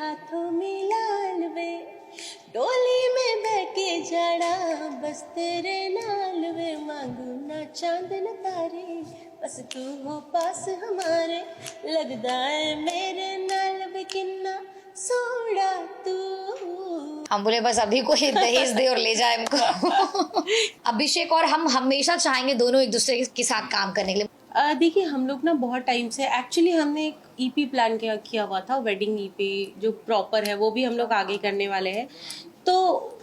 हाथों में लाल वे, डोली में बहके जाड़ा बस तेरे नाल वे, मांगू ना चांद न तारे बस तू हो पास हमारे, लगदा है मेरे नाल वे किन्ना सोड़ा तू। हम बोले बस अभी कोई दहेज दे और ले जाए हमको। अभिषेक और हम हमेशा चाहेंगे दोनों एक दूसरे के साथ काम करने के लिए। देखिए हम लोग ना बहुत टाइम से एक्चुअली हमने एक ईपी प्लान किया हुआ था, वेडिंग ईपी जो प्रॉपर है वो भी हम लोग आगे करने वाले हैं, तो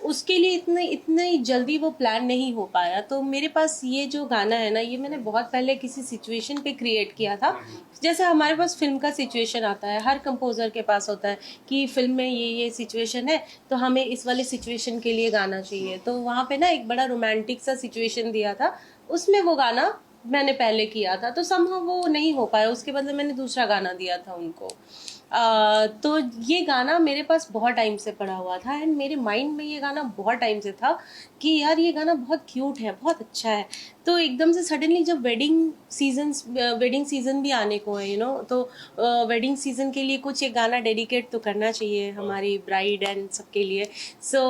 उसके लिए इतने जल्दी वो प्लान नहीं हो पाया। तो मेरे पास ये जो गाना है ना, ये मैंने बहुत पहले किसी सिचुएशन पे क्रिएट किया था। जैसे हमारे पास फिल्म का सिचुएशन आता है, हर कंपोजर के पास होता है कि फिल्म में ये सिचुएशन है तो हमें इस वाले सिचुएशन के लिए गाना चाहिए, तो वहाँ पे ना एक बड़ा रोमांटिक सा सिचुएशन दिया था, उसमें वो गाना मैंने पहले किया था, तो समहाउ वो नहीं हो पाया, उसके बदले मैंने दूसरा गाना दिया था उनको। तो ये गाना मेरे पास बहुत टाइम से पड़ा हुआ था एंड मेरे माइंड में ये गाना बहुत टाइम से था कि यार ये गाना बहुत क्यूट है, बहुत अच्छा है। तो एकदम से सडनली जब वेडिंग सीजन भी आने को है तो वेडिंग सीजन के लिए कुछ एक गाना डेडिकेट तो करना चाहिए हमारी ब्राइड एंड सबके लिए। सो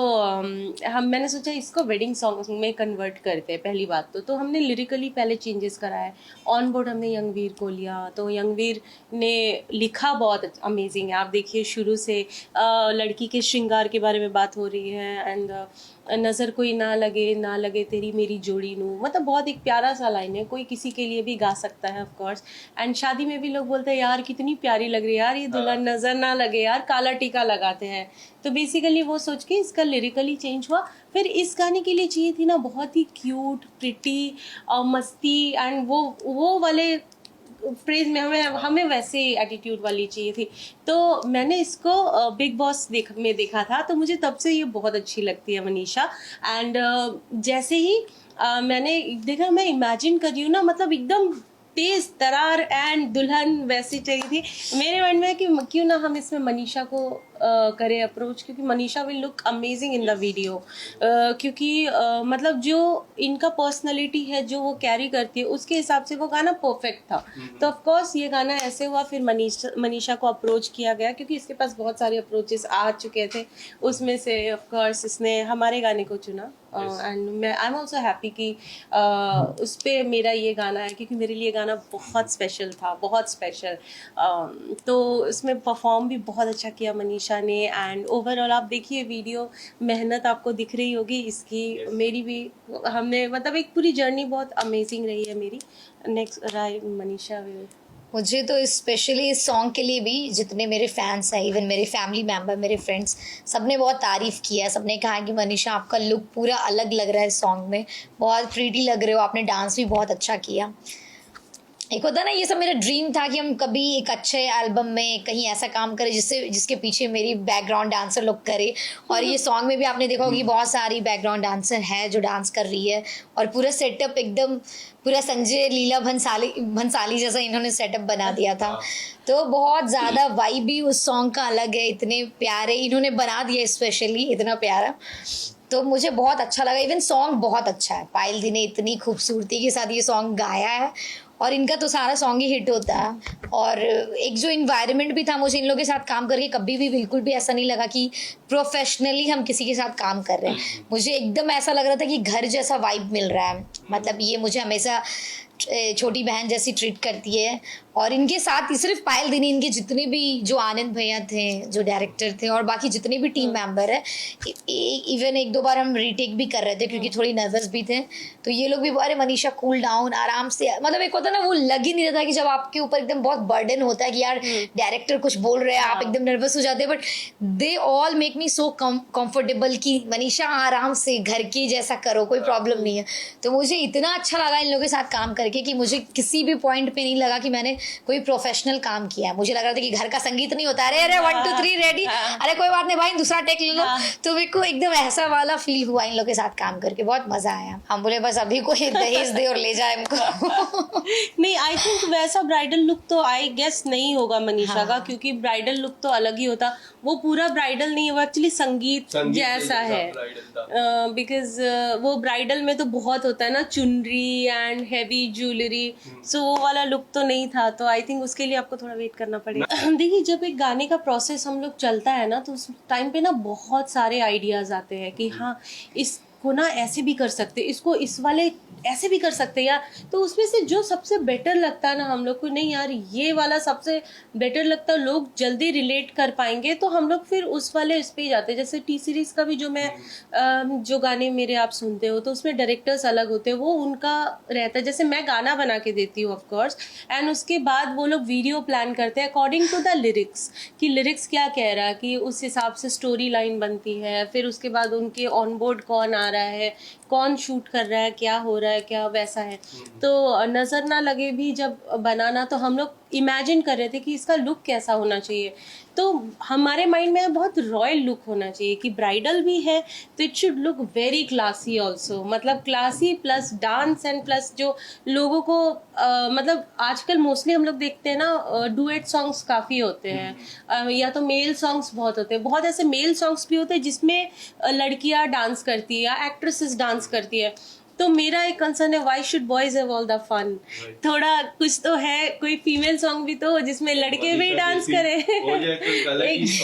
मैंने सोचा इसको वेडिंग सॉन्ग में कन्वर्ट करते हैं पहली बात तो हमने लिरिकली पहले चेंजेस कराए। ऑन बोर्ड हमने यंगवीर को लिया, तो यंगवीर ने लिखा बहुत अमेजिंग है। आप देखिए शुरू से लड़की के श्रृंगार के बारे में बात हो रही है एंड नज़र कोई ना लगे तेरी मेरी जोड़ी नू, मतलब बहुत एक प्यारा सा लाइन है, कोई किसी के लिए भी गा सकता है ऑफ कोर्स। एंड शादी में भी लोग बोलते हैं यार कितनी प्यारी लग रही है यार ये दुल्हन, नज़र ना लगे यार, काला टीका लगाते हैं। तो बेसिकली वो सोच के इसका लिरिकली चेंज हुआ। फिर इस गाने के लिए चाहिए थी ना बहुत ही क्यूट प्रिटी मस्ती एंड वो वाले फ्रेज में हमें वैसे एटीट्यूड वाली चाहिए थी। तो मैंने इसको बिग बॉस में देखा था, तो मुझे तब से ये बहुत अच्छी लगती है मनीषा। एंड जैसे ही मैंने देखा, मैं इमेजिन कर रही हूँ ना, मतलब एकदम तेज तरार एंड दुल्हन वैसी चाहिए थी मेरे माइंड में कि क्यों ना हम इसमें मनीषा को करें अप्रोच, क्योंकि Manisha will look amazing in the video, क्योंकि मतलब जो इनका पर्सनालिटी है जो वो कैरी करती है उसके हिसाब से वो गाना परफेक्ट था। तो ऑफ कोर्स ये गाना ऐसे हुआ, फिर मनीषा को अप्रोच किया गया क्योंकि इसके पास बहुत सारे अप्रोचेस आ चुके थे, उसमें से ऑफ कोर्स इसने हमारे गाने को चुना एंड मैं आई एम ऑल्सो हैप्पी कि उस पर मेरा ये गाना है, क्योंकि मेरे लिए गाना बहुत स्पेशल था, बहुत स्पेशल। तो इसमें परफॉर्म भी बहुत अच्छा किया मनीषा ने एंड ओवरऑल आप देखिए वीडियो, मेहनत आपको दिख रही होगी इसकी, मेरी भी, हमने मतलब एक पूरी जर्नी बहुत अमेजिंग रही है मेरी। नेक्स्ट राय मनीषा विल। मुझे तो स्पेशली इस सॉन्ग के लिए भी जितने मेरे फैंस हैं, इवन मेरे फैमिली मेम्बर, मेरे फ्रेंड्स, सबने बहुत तारीफ़ किया। सबने कहा कि मनीषा आपका लुक पूरा अलग लग रहा है सॉन्ग में, बहुत प्रीटी लग रहे हो, आपने डांस भी बहुत अच्छा किया। एक होता ना, ये सब मेरा ड्रीम था कि हम कभी एक अच्छे एल्बम में कहीं ऐसा काम करें जिसके पीछे मेरी बैकग्राउंड डांसर लोग करे। और ये सॉन्ग में भी आपने देखा होगा कि बहुत सारी बैकग्राउंड डांसर है जो डांस कर रही है, और पूरा सेटअप एकदम पूरा संजय लीला भंसाली जैसा इन्होंने सेटअप बना दिया था। तो बहुत ज़्यादा वाइब भी उस सॉन्ग का अलग है, इतने प्यारे इन्होंने बना दिया, स्पेशली इतना प्यारा, तो मुझे बहुत अच्छा लगा। इवन सॉन्ग बहुत अच्छा है, पायल दी ने इतनी खूबसूरती के साथ ये सॉन्ग गाया है, और इनका तो सारा सॉन्ग ही हिट होता है। और एक जो इन्वायरमेंट भी था, मुझे इन लोगों के साथ काम करके कभी भी बिल्कुल भी ऐसा नहीं लगा कि प्रोफेशनली हम किसी के साथ काम कर रहे हैं। मुझे एकदम ऐसा लग रहा था कि घर जैसा वाइब मिल रहा है, मतलब ये मुझे हमेशा छोटी बहन जैसी ट्रीट करती है। और इनके साथ सिर्फ पायल दी नहीं, इनके जितने भी जो आनंद भैया थे जो डायरेक्टर थे, और बाकी जितने भी टीम मेंबर है, इवन एक दो बार हम रीटेक भी कर रहे थे क्योंकि थोड़ी नर्वस भी थे, तो ये लोग भी बोले मनीषा कूल डाउन, आराम से, मतलब एक होता है ना, वो लग ही नहीं रहा था कि जब आपके ऊपर एकदम बहुत बर्डन होता है कि यार डायरेक्टर कुछ बोल रहे हैं, आप एकदम नर्वस हो जाते हैं, but they all make me so comfortable कि मनीषा आराम से घर के जैसा करो, कोई प्रॉब्लम नहीं है। तो मुझे इतना अच्छा लगा इन लोगों के साथ काम करके कि मुझे किसी भी पॉइंट पे नहीं लगा कि मैंने कोई प्रोफेशनल काम किया है। मुझे लग रहा था कि घर का संगीत नहीं होता, अरे 1 2 3 रेडी, अरे कोई बात नहीं भाई दूसरा टेक ले लो। तो मेरे को एकदम ऐसा वाला फील हुआ इन लोगों के साथ काम करके, बहुत मजा आया। हम बोले बस अभी कोई दहेज दे और ले जाए हमको। नहीं, आई थिंक वैसा ब्राइडल लुक तो आई गेस नहीं होगा मनीषा का, क्योंकि ब्राइडल लुक तो अलग ही होता, वो पूरा ब्राइडल नहीं है, वो एक्चुअली संगीत जैसा है। बिकॉज वो ब्राइडल में तो बहुत होता है ना, चुनरी एंड हैवी ज्वेलरी, सो वो वाला लुक तो नहीं था, तो आई थिंक उसके लिए आपको थोड़ा वेट करना पड़ेगा। देखिए, जब एक गाने का प्रोसेस हम लोग चलता है ना, तो उस टाइम पे ना बहुत सारे आइडियाज आते हैं कि हाँ इसको ना ऐसे भी कर सकते, इसको इस वाले ऐसे भी कर सकते हैं, या तो उसमें से जो सबसे बेटर लगता है ना हम लोग को, नहीं यार ये वाला सबसे बेटर लगता है, लोग जल्दी रिलेट कर पाएंगे, तो हम लोग फिर उस वाले इस पे ही जाते हैं। जैसे टी सीरीज का भी जो मैं जो गाने मेरे आप सुनते हो, तो उसमें डायरेक्टर्स अलग होते हैं, वो उनका रहता है। जैसे मैं गाना बना के देती हूँ ऑफ कोर्स, एंड उसके बाद वो लोग वीडियो प्लान करते हैं अकॉर्डिंग टू द लिरिक्स, कि लिरिक्स क्या कह रहा है, कि उस हिसाब से स्टोरी लाइन बनती है। फिर उसके बाद उनके ऑन बोर्ड कौन आ रहा है, कौन शूट कर रहा है, क्या हो रहा है, क्या वैसा है। तो नज़र ना लगे भी जब बनाना, तो हम लोग इमेजिन कर रहे थे कि इसका लुक कैसा होना चाहिए। तो हमारे माइंड में बहुत रॉयल लुक होना चाहिए, कि ब्राइडल भी है तो it should look very classy also, मतलब classy plus dance and plus जो लोगों को मतलब आजकल मोस्टली हम लोग देखते हैं ना, डुएट सॉन्ग्स काफ़ी होते हैं, या तो मेल सॉन्ग्स बहुत होते हैं, बहुत ऐसे मेल सॉन्ग्स भी होते हैं जिसमें लड़कियां डांस करती है या एक्ट्रेसेस डांस करती है। तो मेरा एक कंसर्न है, why should boys have all the fun, थोड़ा कुछ तो है, कोई फीमेल सॉन्ग भी तो हो जिसमें लड़के भी डांस करें।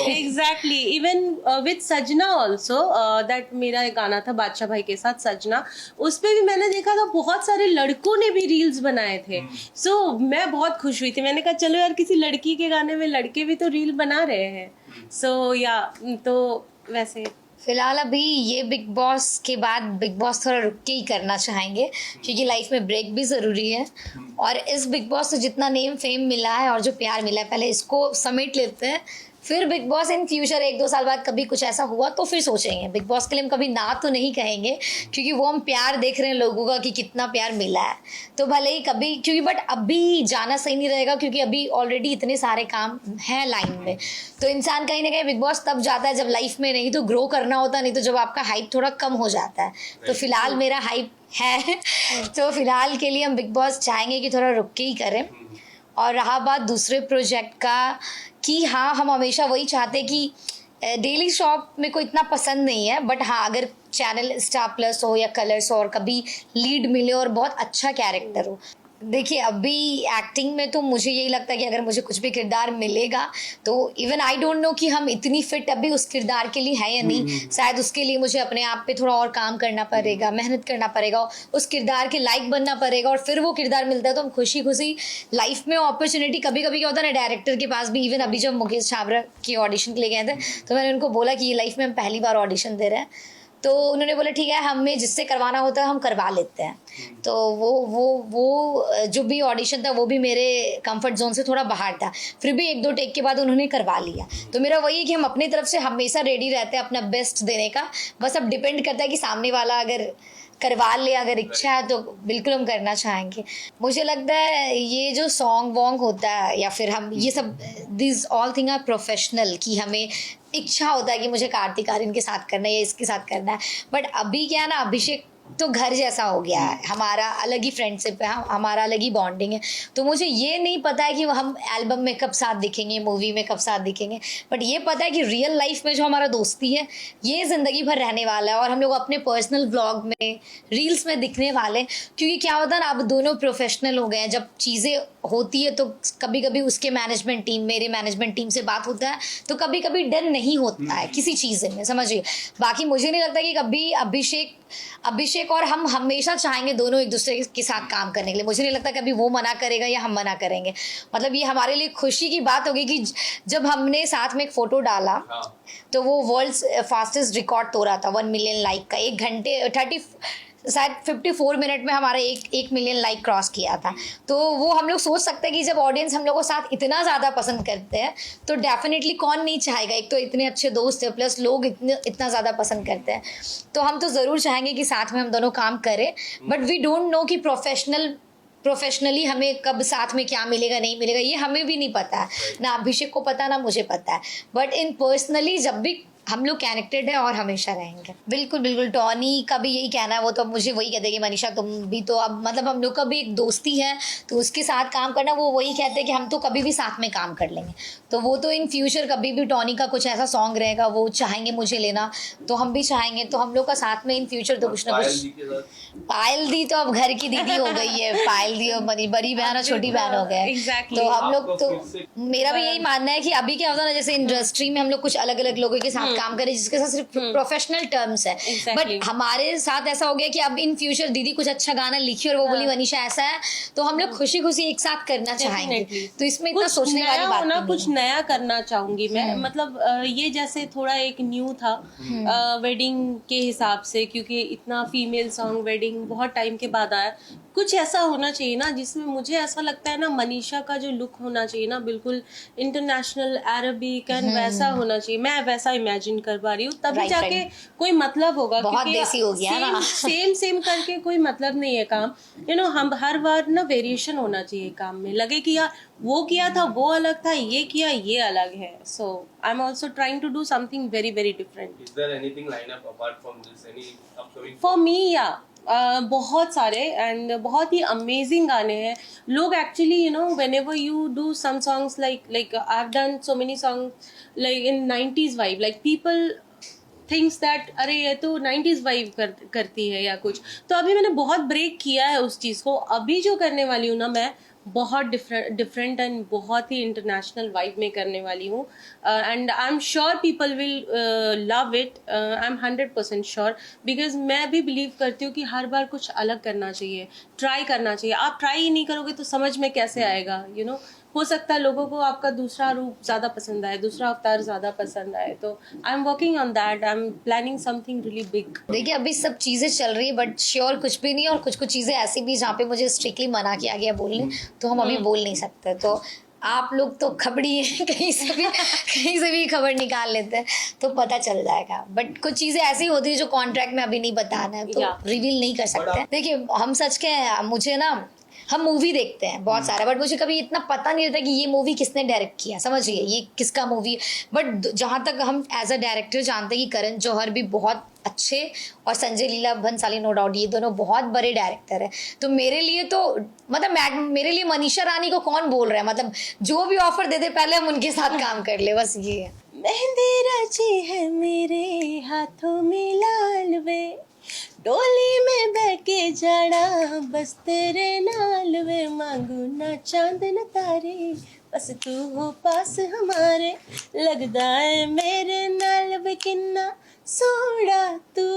एग्जैक्टली, इवन विद सजना ऑल्सो, दैट मेरा एक गाना था बादशाह भाई के साथ सजना, उस पे भी मैंने देखा था बहुत सारे लड़कों ने भी रील्स बनाए थे। सो मैं बहुत खुश हुई थी, मैंने कहा चलो यार किसी लड़की के गाने में लड़के भी तो रील बना रहे हैं। सो या तो वैसे फिलहाल अभी ये बिग बॉस के बाद बिग बॉस थोड़ा रुक के ही करना चाहेंगे, क्योंकि लाइफ में ब्रेक भी ज़रूरी है। और इस बिग बॉस से जितना नेम फेम मिला है और जो प्यार मिला है, पहले इसको समेट लेते हैं, फिर बिग बॉस इन फ्यूचर 1-2 साल बाद कभी कुछ ऐसा हुआ तो फिर सोचेंगे। बिग बॉस के लिए हम कभी ना तो नहीं कहेंगे, क्योंकि वो हम प्यार देख रहे हैं लोगों का कि कितना प्यार मिला है। तो भले ही कभी, क्योंकि बट अभी जाना सही नहीं रहेगा, क्योंकि अभी ऑलरेडी इतने सारे काम हैं लाइन में। तो इंसान कहीं ना कहीं बिग बॉस तब जाता है जब लाइफ में नहीं तो ग्रो करना होता, नहीं तो जब आपका हाइप थोड़ा कम हो जाता है। तो फिलहाल मेरा हाइप है तो फिलहाल के लिए हम बिग बॉस चाहेंगे कि थोड़ा रुक के ही करें। और रहा बात दूसरे प्रोजेक्ट का, कि हाँ हम हमेशा वही चाहते हैं कि डेली शॉप मेरे को इतना पसंद नहीं है, बट हाँ अगर चैनल स्टार प्लस हो या कलर्स हो और कभी लीड मिले और बहुत अच्छा कैरेक्टर हो। देखिए अभी एक्टिंग में तो मुझे यही लगता है कि अगर मुझे कुछ भी किरदार मिलेगा तो इवन आई डोंट नो कि हम इतनी फिट अभी उस किरदार के लिए है या नहीं। शायद उसके लिए मुझे अपने आप पे थोड़ा और काम करना पड़ेगा, मेहनत करना पड़ेगा, उस किरदार के लायक बनना पड़ेगा, और फिर वो किरदार मिलता है तो हम खुशी खुशी लाइफ में अपॉर्चुनिटी। कभी कभी क्या होता है ना, डायरेक्टर के पास भी, इवन अभी जब मुकेश छाबड़ा की ऑडिशन के लिए गए थे तो मैंने उनको बोला कि ये लाइफ में हम पहली बार ऑडिशन दे रहे हैं, तो उन्होंने बोला ठीक है, हमें जिससे करवाना होता है हम करवा लेते हैं। तो वो जो भी ऑडिशन था वो भी मेरे कंफर्ट जोन से थोड़ा बाहर था, फिर भी 1-2 टेक के बाद उन्होंने करवा लिया। तो मेरा वही है कि हम अपनी तरफ से हमेशा रेडी रहते हैं अपना बेस्ट देने का, बस अब डिपेंड करता है कि सामने वाला अगर करवा ले, अगर इच्छा है तो बिल्कुल हम करना चाहेंगे। मुझे लगता है ये जो सॉन्ग वॉन्ग होता है या फिर हम ये सब, this all thing are professional, कि हमें इच्छा होता है कि मुझे कार्तिक आर्यन के साथ करना है या इसके साथ करना है, बट अभी क्या है ना, अभिषेक तो घर जैसा हो गया है, हमारा अलग ही फ्रेंडशिप है, हमारा अलग ही बॉन्डिंग है। तो मुझे ये नहीं पता है कि हम एल्बम में कब साथ दिखेंगे, मूवी में कब साथ दिखेंगे, बट ये पता है कि रियल लाइफ में जो हमारा दोस्ती है ये ज़िंदगी भर रहने वाला है, और हम लोग अपने पर्सनल व्लॉग में, रील्स में दिखने वाले हैं। क्योंकि क्या होता है ना, अब दोनों प्रोफेशनल हो गए हैं, जब चीज़ें होती है तो कभी कभी उसके मैनेजमेंट टीम, मेरे मैनेजमेंट टीम से बात होता है, तो कभी कभी डर नहीं होता है किसी चीज़ में, समझिए। बाकी मुझे नहीं लगता कि कभी अभिषेक और हम हमेशा चाहेंगे दोनों एक दूसरे के साथ काम करने के लिए। मुझे नहीं लगता कभी वो मना करेगा या हम मना करेंगे। मतलब ये हमारे लिए खुशी की बात होगी कि जब हमने साथ में एक फ़ोटो डाला तो वो वर्ल्ड्स फास्टेस्ट रिकॉर्ड तोड़ा था 1 मिलियन लाइक का। 1 घंटे शायद 54 मिनट में हमारा 1 मिलियन लाइक क्रॉस किया था। तो वो हम लोग सोच सकते हैं कि जब ऑडियंस हम लोग को साथ इतना ज़्यादा पसंद करते हैं तो डेफिनेटली कौन नहीं चाहेगा। एक तो इतने अच्छे दोस्त हैं, प्लस लोग इतना ज़्यादा पसंद करते हैं, तो हम तो ज़रूर चाहेंगे कि साथ में हम दोनों काम करें। बट वी डोंट नो कि प्रोफेशनली हमें कब साथ में क्या मिलेगा नहीं मिलेगा, ये हमें भी नहीं पता है, ना अभिषेक को पता ना मुझे पता है। बट इन पर्सनली जब भी हम लोग कनेक्टेड है और हमेशा रहेंगे। बिल्कुल बिल्कुल, टॉनी का भी यही कहना है, वो तो अब मुझे वही कहते हैं कि मनीषा तुम भी तो अब मतलब हम लोग का भी एक दोस्ती है, तो उसके साथ काम करना, वो वही कहते हैं कि हम तो कभी भी साथ में काम कर लेंगे। तो वो तो इन फ्यूचर कभी भी टॉनी का कुछ ऐसा सॉन्ग रहेगा वो चाहेंगे मुझे लेना, तो हम भी चाहेंगे, तो हम लोग का साथ में इन फ्यूचर तो कुछ ना कुछ। पायल दी तो अब घर की दीदी हो गई है, पायल दी और बड़ी बहन और छोटी बहन हो गए। Exactly. तो हम लोग तो, मेरा भी यही मानना है कि अभी क्या होता है ना, जैसे इंडस्ट्री में हम लोग कुछ अलग अलग लोगों के साथ काम करें जिसके साथ सिर्फ प्रोफेशनल टर्म्स है, Exactly. बट हमारे साथ ऐसा हो गया कि अब इन फ्यूचर दीदी कुछ अच्छा गाना लिखी और वो बोली मनीषा ऐसा है, तो हम लोग खुशी खुशी एक साथ करना चाहेंगे। Definitely. तो इसमें इतना कुछ सोचने वाली नया बात होना, नहीं कुछ है। नया करना चाहूंगी मैं, मतलब ये जैसे थोड़ा एक न्यू था वेडिंग के हिसाब से, क्योंकि इतना फीमेल सॉन्ग वेडिंग बहुत टाइम के बाद आया। कुछ ऐसा होना चाहिए ना जिसमें मुझे ऐसा लगता है ना, मनीषा का जो लुक होना चाहिए ना बिल्कुल इंटरनेशनल अरबिक एंड वैसा होना चाहिए। मैं वैसा इमेजिन कर पा रही हूँ, तभी Right, जाके right. कोई मतलब होगा। बहुत देसी हो गया ना। सेम करके कोई मतलब नहीं है काम, हम हर बार ना वेरिएशन होना चाहिए काम में, लगे कि यार वो किया था वो अलग था, ये किया ये अलग है। So I am also trying to do something very very different. Is there anything lined up apart from this? Any upcoming? For me या बहुत सारे एंड बहुत ही अमेजिंग गाने हैं। लोग actually whenever you do some songs like I have done so many songs like in 90s vibe, like people thinks that अरे ये तो 90s वाइब करती है या कुछ। तो अभी मैंने बहुत ब्रेक किया है उस चीज़ को। अभी जो करने वाली हूँ ना मैं, बहुत डिफरेंट एंड बहुत ही इंटरनेशनल वाइब में करने वाली हूँ, and I am sure people will love it. I am 100% sure, because मैं भी बिलीव करती हूँ कि हर बार कुछ अलग करना चाहिए, ट्राई करना चाहिए। आप ट्राई ही नहीं करोगे तो समझ में कैसे आएगा? हो सकता है लोगों को आपका दूसरा रूप ज़्यादा पसंद आए, दूसरा अवतार ज़्यादा पसंद आए। तो I am working on that, I am planning something really big. देखिए अभी सब चीज़ें चल रही है बट श्योर कुछ भी नहीं है, और कुछ कुछ चीज़ें ऐसी भी जहाँ पे मुझे स्ट्रिक्टली मना किया गया बोलने, तो हम अभी बोल नहीं सकते। तो आप लोग तो खबड़ी है, कहीं से भी खबर निकाल लेते हैं तो पता चल जाएगा। बट कुछ चीज़ें ऐसी होती है जो कॉन्ट्रैक्ट में अभी नहीं बताना है, तो रिवील नहीं कर सकते। देखिए हम सच के, मुझे ना, हम मूवी देखते हैं बहुत सारा, बट मुझे कभी इतना पता नहीं रहता कि ये मूवी किसने डायरेक्ट किया, समझिए ये किसका मूवी। बट जहाँ तक हम एज अ डायरेक्टर जानते हैं कि करण जौहर भी बहुत अच्छे, और संजय लीला भंसाली नो डाउट, ये दोनों बहुत बड़े डायरेक्टर हैं। तो मेरे लिए तो मतलब मेरे लिए मनीषा रानी को कौन बोल रहा है, मतलब जो भी ऑफर दे दे पहले हम उनके साथ काम कर ले, बस ये है। मेहंदी रची है मेरे हाथों में लाल वे, डोली में बहके जाना बस तेरे नाल वे, मांगू ना चांद न तारे बस तू हो पास हमारे, लगदा है मेरे नाल वे किन्ना सोड़ा तू,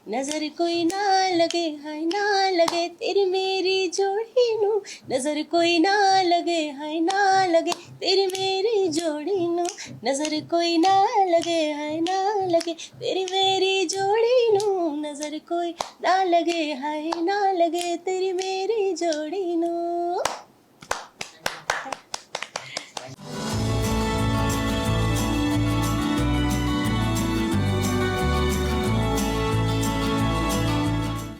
नजर कोई ना लगे हाय ना लगे तेरी मेरी जोड़ी नू, नजर कोई ना लगे हाय ना लगे तेरी मेरी जोड़ी नू, नजर कोई ना लगे हाय ना लगे तेरी मेरी जोड़ी नू, नजर कोई ना लगे हाय ना लगे तेरी मेरी जोड़ी नू।